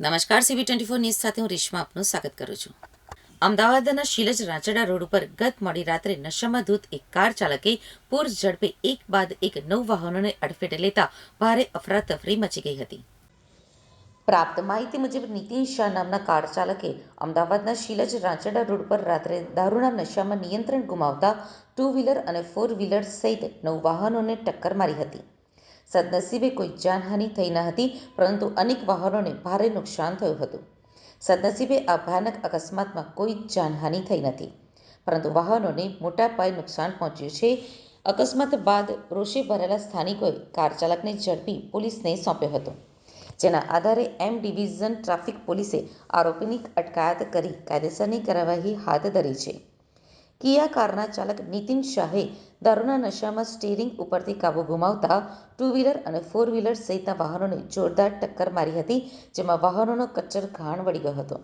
નમસ્કાર, CB24 news સાથે હું રેશમા આપનું સ્વાગત કરું છું. અમદાવાદના શીલજ રાંચડા રોડ ઉપર ગત મોડી રાત્રે નશામાં ધૂત એક કાર ચાલકે પૂર ઝડપે એક બાદ એક 9 વાહનોને અડફેટે લેતા ભારે અફરાતફરી મચી ગઈ હતી. પ્રાપ્ત માહિતી મુજબ નીતિન શાહ નામના કાર ચાલકે અમદાવાદના શીલજ રાંચડા રોડ પર રાત્રે દારૂના નશામાં નિયંત્રણ ગુમાવતા 2 વ્હીલર અને 4 વ્હીલર સહિત 9 વાહનોને ટક્કર મારી હતી. સદનસીબે કોઈ જાનહાનિ થઈ ન હતી, પરંતુ અનેક વાહનોને ભારે નુકસાન થયું હતું. સદનસીબે આ ભયાનક અકસ્માતમાં કોઈ જાનહાનિ થઈ નથી, પરંતુ વાહનોને મોટા પાયે નુકસાન પહોંચ્યું છે. અકસ્માત બાદ રોષે ભરાયેલા સ્થાનિકોએ કાર ચાલકને ઝડપી પોલીસને સોંપ્યો હતો, જેના આધારે એમ ડિવિઝન ટ્રાફિક પોલીસે આરોપીની અટકાયત કરી કાયદેસરની કાર્યવાહી હાથ ધરી છે. કિયા કારના ચાલક નીતિન શાહે દારૂના નશામાં સ્ટીયરિંગ ઉપરથી કાબુ ગુમાવતા 2 વ્હીલર અને 4 વ્હીલર સહિતના વાહનોને જોરદાર ટક્કર મારી હતી, જેમાં વાહનોનો કચ્ચરઘાણ વળી ગયો હતો.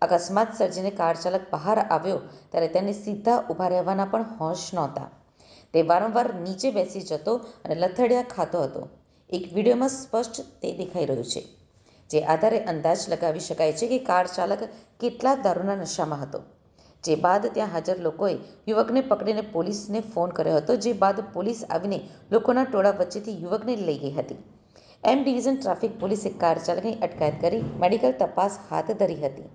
અકસ્માત સર્જીને કાર ચાલક બહાર આવ્યો ત્યારે તેને સીધા ઊભા રહેવાના પણ હોશ નહોતા. તે વારંવાર નીચે બેસી જતો અને લથડિયા ખાતો હતો. એક વિડીયોમાં સ્પષ્ટ તે દેખાઈ રહ્યું છે, જે આધારે અંદાજ લગાવી શકાય છે કે કાર ચાલક કેટલા દારૂના નશામાં હતો. જે બાદ ત્યાં હાજર લોકોએ યુવકને પકડીને પોલીસને ફોન કર્યો હતો, જે બાદ પોલીસ આવીને લોકોના ટોળા વચ્ચેથી યુવકને લઈ ગઈ હતી. એમ ડિવિઝન ટ્રાફિક પોલીસે કાર ચાલકની અટકાયત કરી મેડિકલ તપાસ હાથ ધરી હતી.